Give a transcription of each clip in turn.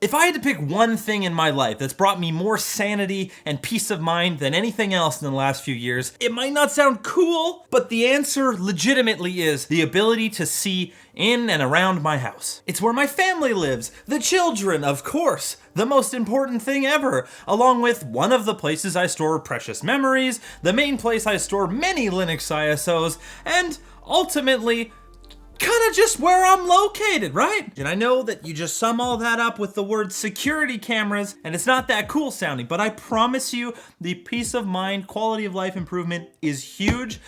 If I had to pick one thing in my life that's brought me more sanity and peace of mind than anything else in the last few years, it might not sound cool, but the answer legitimately is the ability to see in and around my house. It's where my family lives, the children, of course, the most important thing ever, along with one of the places I store precious memories, the main place I store many Linux ISOs, and ultimately, kind of just where I'm located, right? And I know that you just sum all that up with the word security cameras, and it's not that cool sounding, but I promise you the peace of mind, quality of life improvement is huge.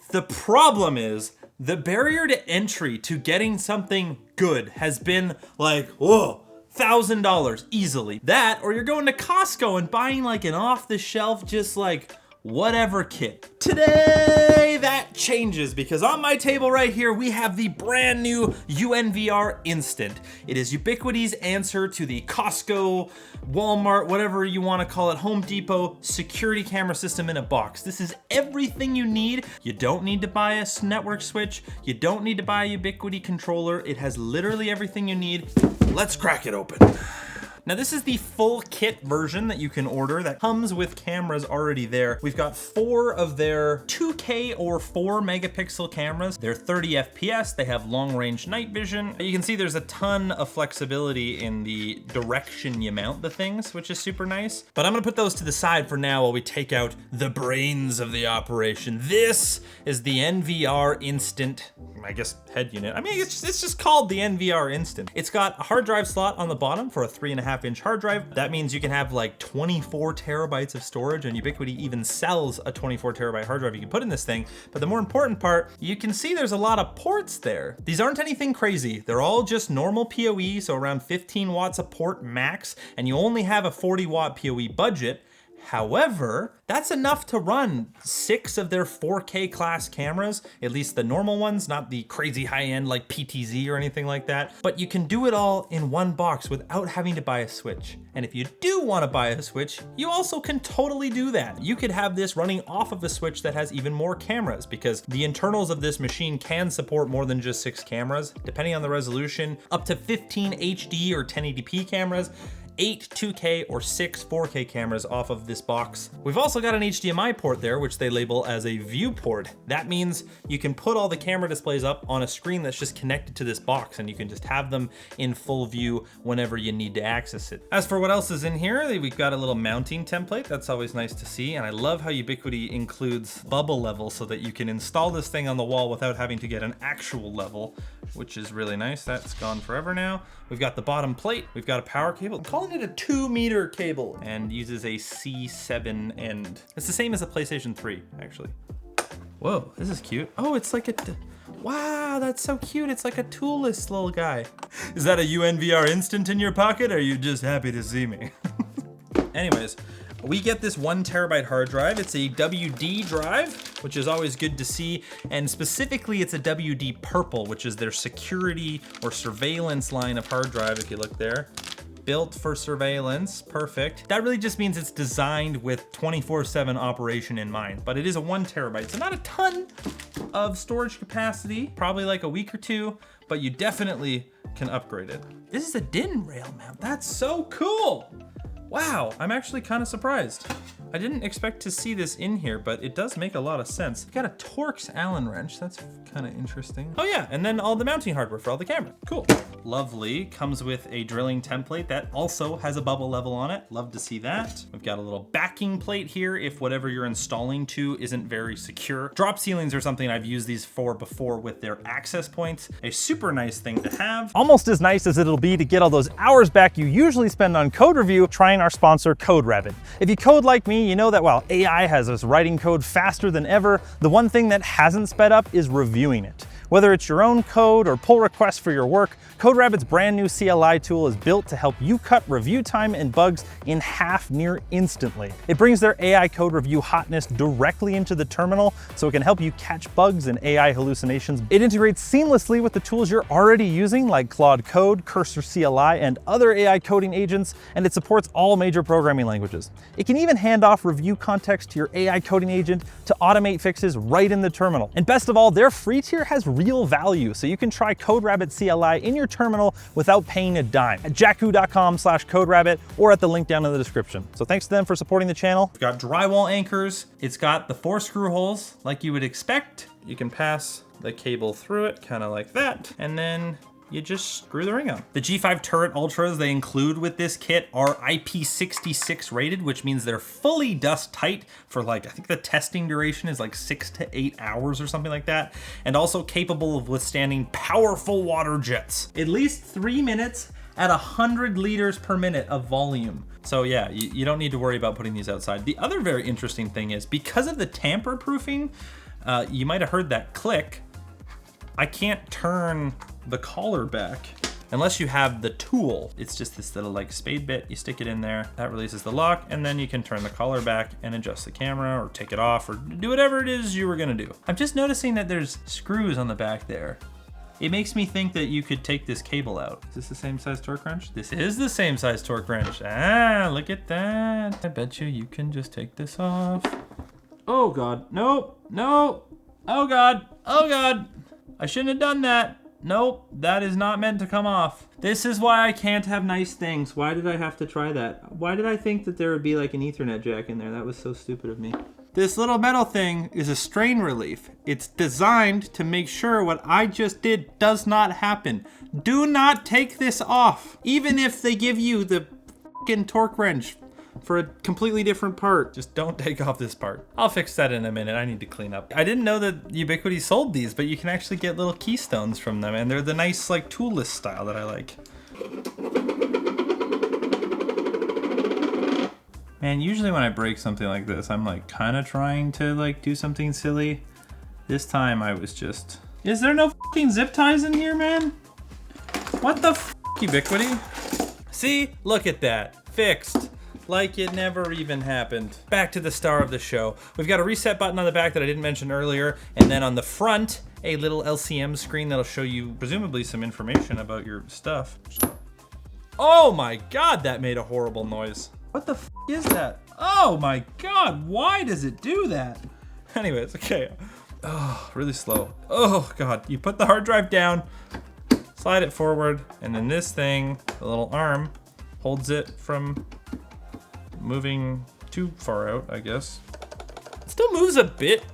The problem is the barrier to entry to getting something good has been like, whoa, $1,000 easily. That, or you're going to Costco and buying like an off-the-shelf, just like whatever kit. Today, that changes because on my table right here, we have the brand new UNVR Instant. It is Ubiquiti's answer to the Costco, Walmart, whatever you want to call it, Home Depot security camera system in a box. This is everything you need. You don't need to buy a network switch. You don't need to buy a Ubiquiti controller. It has literally everything you need. Let's crack it open. Now this is the full kit version that you can order that comes with cameras already there. We've got 4 of their 2K or 4 megapixel cameras. They're 30 FPS, they have long range night vision. You can see there's a ton of flexibility in the direction you mount the things, which is super nice. But I'm gonna put those to the side for now while we take out the brains of the operation. This is the NVR Instant, I guess, head unit. I mean, it's just called the NVR Instant. It's got a hard drive slot on the bottom for a 3.5-inch hard drive. That means you can have like 24 terabytes of storage, and Ubiquiti even sells a 24 terabyte hard drive you can put in this thing. But the more important part, you can see there's a lot of ports there. These aren't anything crazy. They're all just normal PoE, so around 15 watts a port max, and you only have a 40 watt PoE budget. However, that's enough to run 6 of their 4K class cameras, at least the normal ones, not the crazy high-end like PTZ or anything like that. But you can do it all in one box without having to buy a switch. And if you do want to buy a switch, you also can totally do that. You could have this running off of a switch that has even more cameras, because the internals of this machine can support more than just 6 cameras, depending on the resolution, up to 15 HD or 1080p cameras, 8 2K or 6 4K cameras off of this box. We've also got an HDMI port there, which they label as a viewport. That means you can put all the camera displays up on a screen that's just connected to this box, and you can just have them in full view whenever you need to access it. As for what else is in here, we've got a little mounting template. That's always nice to see, and I love how Ubiquiti includes bubble level so that you can install this thing on the wall without having to get an actual level, which is really nice. That's gone forever now. We've got the bottom plate. We've got a power cable. I'm calling it a 2-meter cable, and uses a C7 end. It's the same as a PlayStation 3, actually. Whoa, this is cute. Oh, it's like a, wow, that's so cute. It's like a toolless little guy. Is that a UNVR Instant in your pocket, or are you just happy to see me? Anyways, we get this 1 terabyte hard drive. It's a WD drive, which is always good to see. And specifically, it's a WD Purple, which is their security or surveillance line of hard drive, if you look there. Built for surveillance, perfect. That really just means it's designed with 24/7 operation in mind, but it is a 1 terabyte, so not a ton of storage capacity, probably like a week or 2, but you definitely can upgrade it. This is a DIN rail mount. That's so cool. Wow, I'm actually kind of surprised. I didn't expect to see this in here, but it does make a lot of sense. Got a Torx Allen wrench. That's kind of interesting. Oh yeah, and then all the mounting hardware for all the cameras. Cool. Lovely. Comes with a drilling template that also has a bubble level on it. Love to see that. We've got a little backing plate here if whatever you're installing to isn't very secure. Drop ceilings are something I've used these for before with their access points. A super nice thing to have. Almost as nice as it'll be to get all those hours back you usually spend on code review trying our sponsor CodeRabbit. If you code like me, you know that while AI has us writing code faster than ever, the one thing that hasn't sped up is reviewing it. Whether it's your own code or pull requests for your work, CodeRabbit's brand new CLI tool is built to help you cut review time and bugs in half near instantly. It brings their AI code review hotness directly into the terminal so it can help you catch bugs and AI hallucinations. It integrates seamlessly with the tools you're already using like Claude Code, Cursor CLI, and other AI coding agents, and it supports all major programming languages. It can even hand off review context to your AI coding agent to automate fixes right in the terminal. And best of all, their free tier has real value, so you can try CodeRabbit CLI in your terminal without paying a dime at jakku.com/CodeRabbit or at the link down in the description. So thanks to them for supporting the channel. We've got drywall anchors. It's got the 4 screw holes like you would expect. You can pass the cable through it, kind of like that, and then you just screw the ring on. The G5 Turret Ultras they include with this kit are IP66 rated, which means they're fully dust tight for like, I think the testing duration is like 6 to 8 hours or something like that, and also capable of withstanding powerful water jets. At least 3 minutes at 100 liters per minute of volume. So yeah, you don't need to worry about putting these outside. The other very interesting thing is, because of the tamper proofing, you might have heard that click. I can't turn the collar back unless you have the tool. It's just this little like spade bit, you stick it in there, that releases the lock, and then you can turn the collar back and adjust the camera or take it off or do whatever it is you were gonna do. I'm just noticing that there's screws on the back there. It makes me think that you could take this cable out. Is this the same size torque wrench? This is the same size torque wrench. Ah, look at that. I bet you can just take this off. Oh God, nope, no. Oh God, oh God. I shouldn't have done that. Nope, that is not meant to come off. This is why I can't have nice things. Why did I have to try that? Why did I think that there would be like an Ethernet jack in there? That was so stupid of me. This little metal thing is a strain relief. It's designed to make sure what I just did does not happen. Do not take this off. Even if they give you the fucking torque wrench for a completely different part, just don't take off this part. I'll fix that in a minute. I need to clean up. I didn't know that Ubiquiti sold these, but you can actually get little keystones from them, and they're the nice like toolless style that I like. Man, usually when I break something like this, I'm like kind of trying to like do something silly. This time I was just, is there no fucking zip ties in here, man? What the f, Ubiquiti? See, look at that, fixed. Like it never even happened. Back to the star of the show. We've got a reset button on the back that I didn't mention earlier, and then on the front, a little LCM screen that'll show you presumably some information about your stuff. Oh my God, that made a horrible noise. What the f is that? Oh my God, why does it do that? Anyways, okay. Oh, really slow. Oh God, you put the hard drive down, slide it forward, and then this thing, the little arm, holds it from moving too far out, I guess. It still moves a bit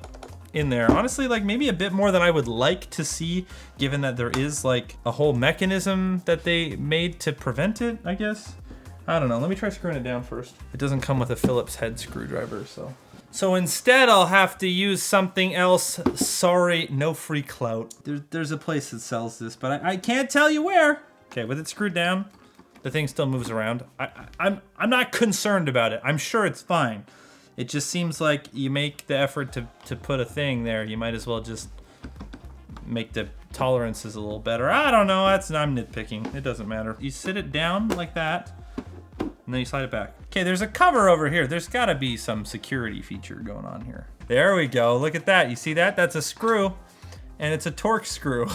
in there. Honestly, like maybe a bit more than I would like to see, given that there is like a whole mechanism that they made to prevent it, I guess. I don't know, let me try screwing it down first. It doesn't come with a Phillips head screwdriver, so instead I'll have to use something else. Sorry, no free clout. There's a place that sells this, but I can't tell you where. Okay, with it screwed down, the thing still moves around. I'm not concerned about it. I'm sure it's fine. It just seems like you make the effort to put a thing there, you might as well just make the tolerances a little better. I don't know, I'm nitpicking. It doesn't matter. You sit it down like that, and then you slide it back. Okay, there's a cover over here. There's gotta be some security feature going on here. There we go, look at that. You see that? That's a screw, and it's a torque screw.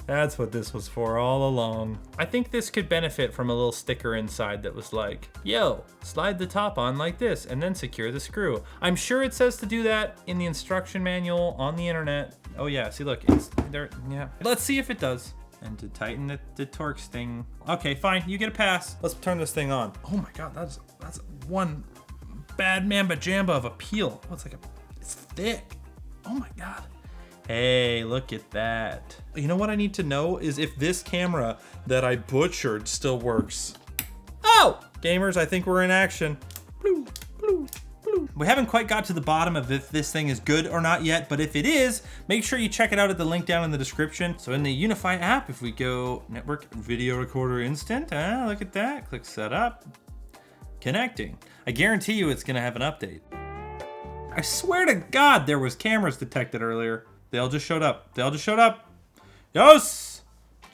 That's what this was for all along. I think this could benefit from a little sticker inside that was like, yo, slide the top on like this and then secure the screw. I'm sure it says to do that in the instruction manual on the internet. Oh yeah, see look, it's there, yeah. Let's see if it does. And to tighten the torque sting. Okay, fine, you get a pass. Let's turn this thing on. Oh my God, that's one bad mamba jamba of a peel. Oh, it's thick. Oh my God. Hey, look at that. You know what I need to know is if this camera that I butchered still works. Oh! Gamers, I think we're in action. Blue, blue, blue. We haven't quite got to the bottom of if this thing is good or not yet, but if it is, make sure you check it out at the link down in the description. So in the UniFi app, if we go Network Video Recorder Instant, look at that, click Setup, Connecting. I guarantee you it's gonna have an update. I swear to God there was cameras detected earlier. They all just showed up. They all just showed up. Yes!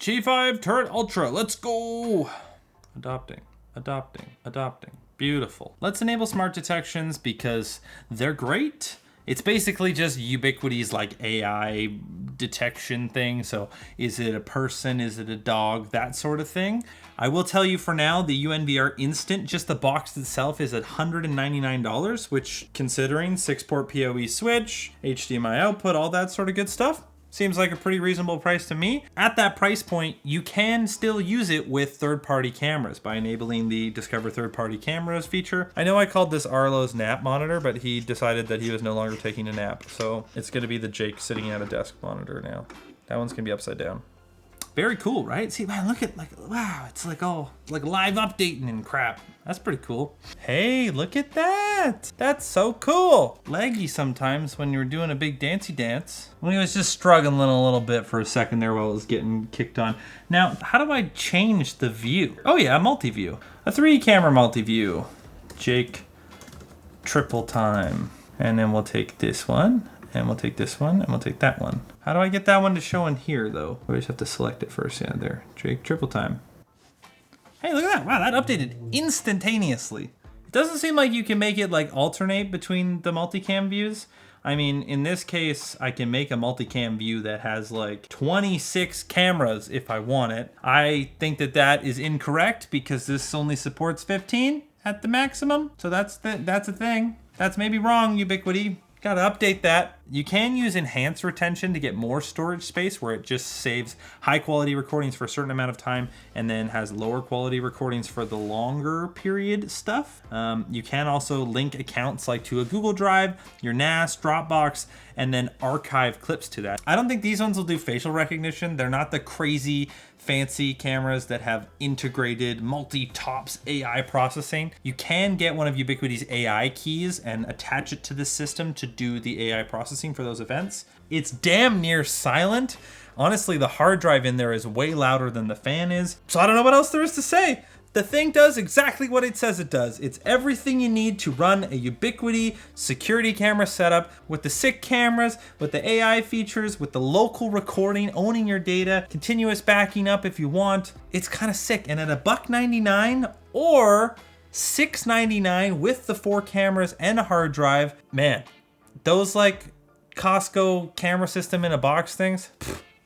G5 Turret Ultra, let's go! Adopting, adopting, adopting. Beautiful. Let's enable smart detections because they're great. It's basically just Ubiquiti's like AI detection thing. So is it a person? Is it a dog? That sort of thing. I will tell you for now, the UNVR Instant, just the box itself is at $199, which considering 6-port PoE switch, HDMI output, all that sort of good stuff, Seems like a pretty reasonable price to me. At that price point, you can still use it with third-party cameras by enabling the Discover Third-Party Cameras feature. I know I called this Arlo's nap monitor, but he decided that he was no longer taking a nap. So it's gonna be the Jake sitting at a desk monitor now. That one's gonna be upside down. Very cool, right? See, man, look at, like, wow, it's like all, like live updating and crap. That's pretty cool. Hey, look at that. That's so cool. Laggy sometimes when you were doing a big dancey dance. When he was just struggling a little bit for a second there while it was getting kicked on. Now, how do I change the view? Oh yeah, multi-view. A 3-camera multi-view. Jake, triple time. And then we'll take this one. And we'll take this one, and we'll take that one. How do I get that one to show in here, though? We just have to select it first. Yeah, there. Jake, triple time. Hey, look at that. Wow, that updated instantaneously. It doesn't seem like you can make it, like, alternate between the multicam views. I mean, in this case, I can make a multicam view that has, like, 26 cameras if I want it. I think that that is incorrect because this only supports 15 at the maximum. So that's a thing. That's maybe wrong, Ubiquiti. Gotta update that. You can use enhanced retention to get more storage space where it just saves high quality recordings for a certain amount of time and then has lower quality recordings for the longer period stuff. You can also link accounts like to a Google Drive, your NAS, Dropbox, and then archive clips to that. I don't think these ones will do facial recognition. They're not the crazy fancy cameras that have integrated multi-tops AI processing. You can get one of Ubiquiti's AI keys and attach it to the system to do the AI processing for those events. It's damn near silent. Honestly, the hard drive in there is way louder than the fan is. So I don't know what else there is to say. The thing does exactly what it says it does. It's everything you need to run a Ubiquiti security camera setup with the SICK cameras, with the AI features, with the local recording, owning your data, continuous backing up if you want. It's kind of sick. And at $1.99 or $6.99 with the 4 cameras and a hard drive, man, those like Costco camera system in a box things,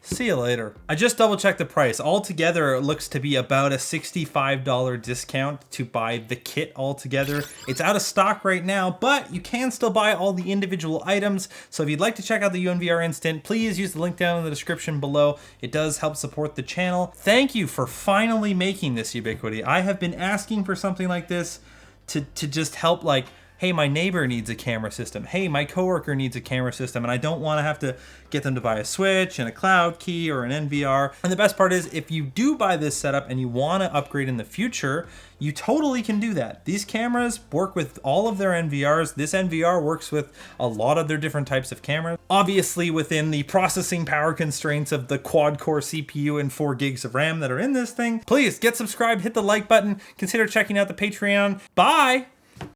see you later. I just double checked the price. Altogether, it looks to be about a $65 discount to buy the kit altogether. It's out of stock right now, but you can still buy all the individual items. So if you'd like to check out the UNVR Instant, please use the link down in the description below. It does help support the channel. Thank you for finally making this, Ubiquiti. I have been asking for something like this to just help, like, hey, my neighbor needs a camera system. Hey, my coworker needs a camera system, and I don't want to have to get them to buy a switch and a cloud key or an NVR. And the best part is, if you do buy this setup and you want to upgrade in the future, you totally can do that. These cameras work with all of their NVRs. This NVR works with a lot of their different types of cameras. Obviously within the processing power constraints of the quad-core CPU and 4 gigs of RAM that are in this thing. Please get subscribed, hit the like button, consider checking out the Patreon. Bye!